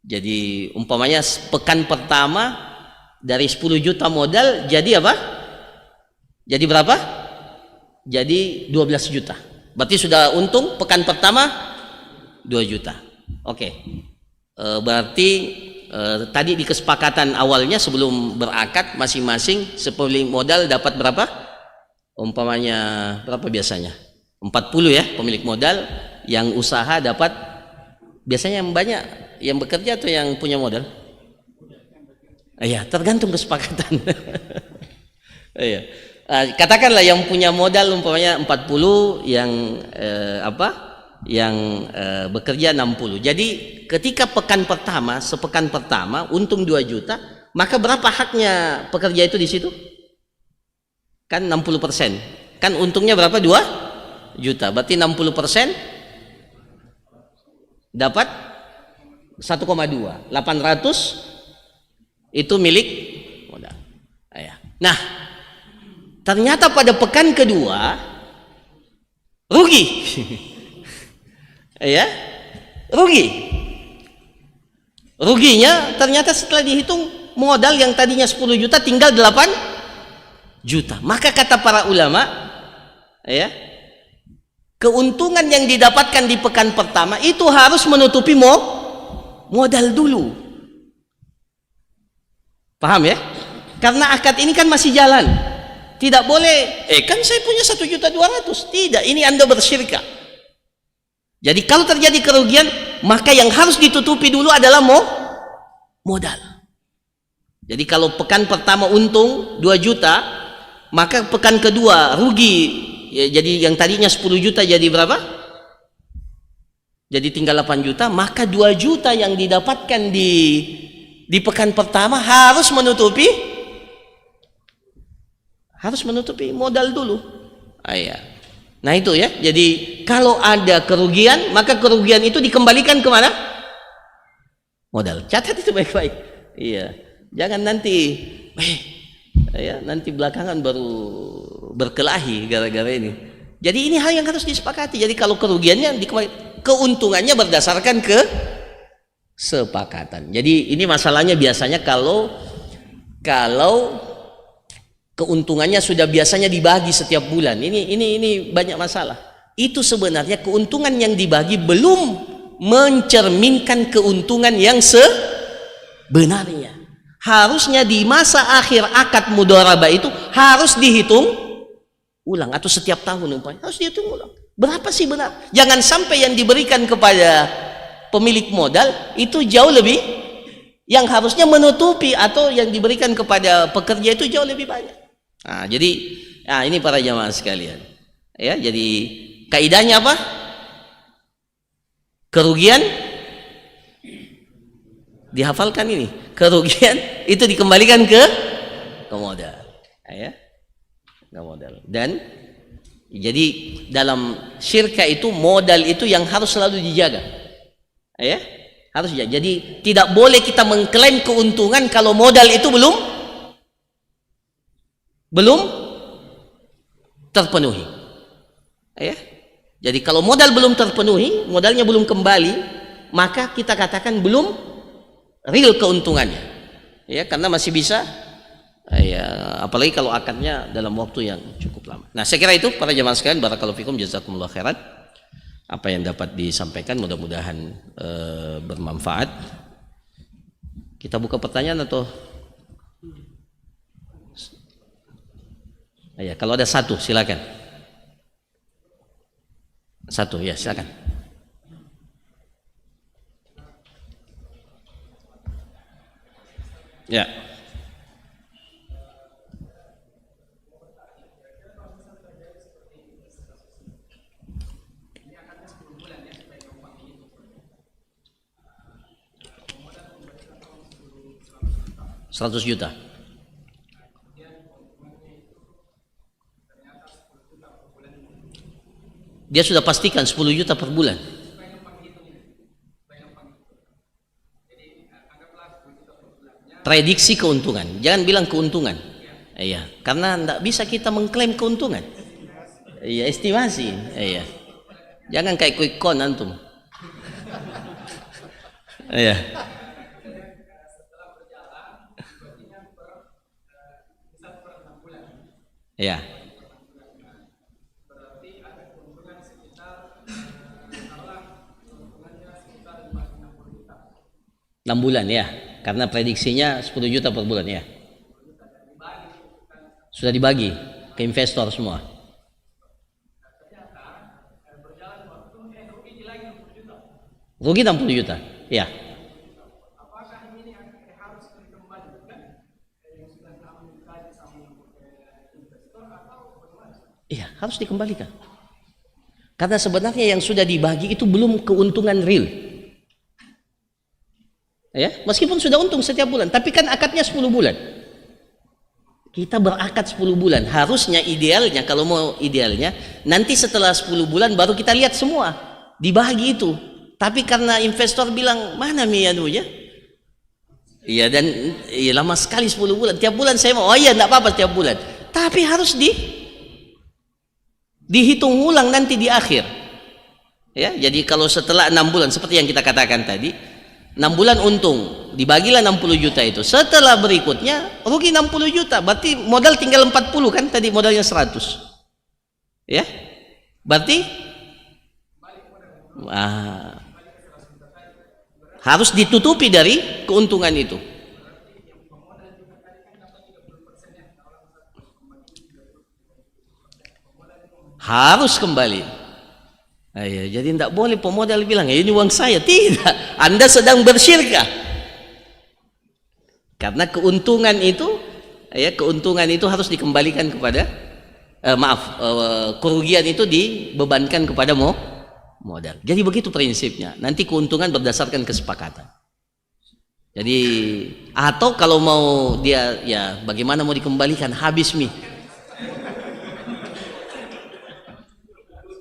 Jadi umpamanya pekan pertama dari 10 juta modal jadi apa? Jadi berapa? Jadi 12 juta. Berarti sudah untung pekan pertama 2 juta. Oke. Berarti tadi di kesepakatan awalnya sebelum berakad masing-masing sepemilik modal dapat berapa? Umpamanya berapa biasanya? 40 ya pemilik modal, yang usaha dapat biasanya yang banyak yang bekerja atau yang punya modal? Iya, tergantung kesepakatan. Iya. Katakanlah yang punya modal umpamanya 40, yang yang bekerja 60. Jadi ketika pekan pertama, sepekan pertama untung 2 juta, maka berapa haknya pekerja itu di situ? Kan 60%. Kan untungnya berapa? 2 juta. Berarti 60% dapat 1,2. 800 itu milik modal. Nah, ternyata pada pekan kedua rugi. Ya, rugi. Ruginya ternyata setelah dihitung modal yang tadinya 10 juta tinggal 8 juta. Maka kata para ulama, ya, keuntungan yang didapatkan di pekan pertama itu harus menutupi modal dulu. Paham ya? Karena akad ini kan masih jalan. Tidak boleh, kan saya punya 1.200.000. Tidak, ini Anda bersyirkah. Jadi kalau terjadi kerugian, maka yang harus ditutupi dulu adalah modal. Jadi kalau pekan pertama untung 2 juta, maka pekan kedua rugi, ya, jadi yang tadinya 10 juta jadi berapa? Jadi tinggal 8 juta, maka 2 juta yang didapatkan di pekan pertama harus menutupi modal dulu. Nah itu ya, jadi kalau ada kerugian, maka kerugian itu dikembalikan kemana? Modal. Catat itu baik-baik. Iya, jangan nanti nanti belakangan baru berkelahi gara-gara ini. Jadi ini hal yang harus disepakati. Jadi kalau kerugiannya keuntungannya berdasarkan kesepakatan. Jadi ini masalahnya biasanya kalau keuntungannya sudah biasanya dibagi setiap bulan. Ini banyak masalah. Itu sebenarnya keuntungan yang dibagi belum mencerminkan keuntungan yang sebenarnya. Harusnya di masa akhir akad mudharabah itu harus dihitung ulang, atau setiap tahun umpamanya harus dihitung ulang. Berapa sih benar? Jangan sampai yang diberikan kepada pemilik modal itu jauh lebih, yang harusnya menutupi atau yang diberikan kepada pekerja itu jauh lebih banyak. Nah, jadi ini para jamaah sekalian. Ya, jadi kaidahnya apa? Kerugian dihafalkan ini. Kerugian itu dikembalikan ke modal. Ya. Ke modal. Dan jadi dalam syirka itu modal itu yang harus selalu dijaga. Ya. Harus dijaga. Jadi tidak boleh kita mengklaim keuntungan kalau modal itu belum terpenuhi. Ya. Jadi kalau modal belum terpenuhi, modalnya belum kembali, maka kita katakan belum real keuntungannya. Ya, karena masih bisa apalagi kalau akadnya dalam waktu yang cukup lama. Nah, saya kira itu para jamaah sekalian, barakallahu fikum, jazakumullah khairan. Apa yang dapat disampaikan mudah-mudahan bermanfaat. Kita buka pertanyaan atau kalau ada satu silakan. Satu ya, silakan. Ya. $100 juta. Dia sudah pastikan 10 juta per bulan. Prediksi keuntungan, jangan bilang keuntungan. Iya, karena tidak bisa kita mengklaim keuntungan. Iya, estimasi. Iya, jangan kayak quick count antum. Iya. Iya. 6 bulan ya, karena prediksinya 10 juta per bulan ya. Sudah dibagi ke investor semua. Rugi 60 juta, ya. Iya, harus dikembalikan. Karena sebenarnya yang sudah dibagi itu belum keuntungan real. Ya, meskipun sudah untung setiap bulan, tapi kan akadnya 10 bulan. Kita berakad 10 bulan. Harusnya idealnya, kalau mau idealnya, nanti setelah 10 bulan baru kita lihat semua dibagi itu. Tapi karena investor bilang, mana mianunya? Iya, dan iya, lama sekali 10 bulan. Tiap bulan saya mau, oh iya enggak apa-apa tiap bulan. Tapi harus dihitung ulang nanti di akhir. Ya, jadi kalau setelah 6 bulan seperti yang kita katakan tadi, 6 bulan untung, dibagilah 60 juta itu. Setelah berikutnya rugi 60 juta. Berarti modal tinggal 40 kan, tadi modalnya 100. Ya. Berarti harus ditutupi dari keuntungan itu. Harus kembali. Ya, jadi tidak boleh pemodal bilang ini uang saya. Tidak, Anda sedang bersyirkah. Karena keuntungan itu, ya, keuntungan itu harus dikembalikan kepada kerugian itu dibebankan kepada modal. Jadi begitu prinsipnya. Nanti keuntungan berdasarkan kesepakatan. Jadi atau kalau mau dia, ya bagaimana mau dikembalikan, habis mi.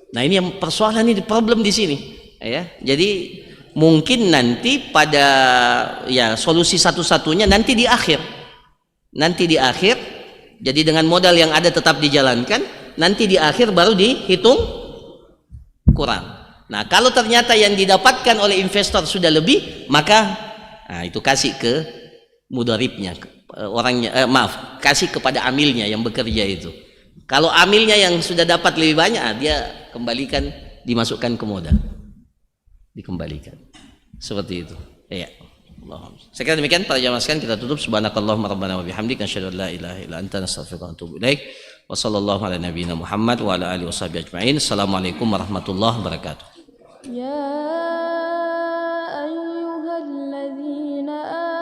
Nah, ini yang persoalan, ini problem di sini, ya. Jadi mungkin nanti pada, ya, solusi satu-satunya nanti di akhir. Nanti di akhir, jadi dengan modal yang ada tetap dijalankan, nanti di akhir baru dihitung kurang. Nah, kalau ternyata yang didapatkan oleh investor sudah lebih, maka itu kasih ke mudharibnya, orangnya, kasih kepada amilnya yang bekerja itu. Kalau amilnya yang sudah dapat lebih banyak, dia kembalikan, dimasukkan ke modal, dikembalikan seperti itu. Ya, saya kira demikian para jamaah sekalian, kita tutup. Subhanakallahumma rabbana wa bihamdika asyhadu an la ilaha illa anta astaghfiruka wa atubu ilaik. Wa sallallahu ala nabiyyina Muhammad wa ala alihi washabihi ajmain. Assalamualaikum warahmatullahi wabarakatuh. يا أيها الذين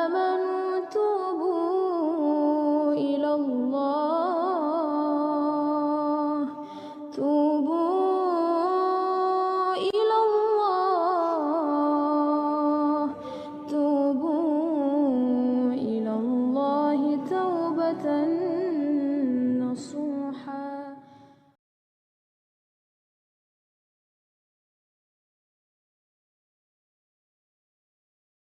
آمنوا توبوا إلى الله توبوا إلى الله توبوا إلى الله توبة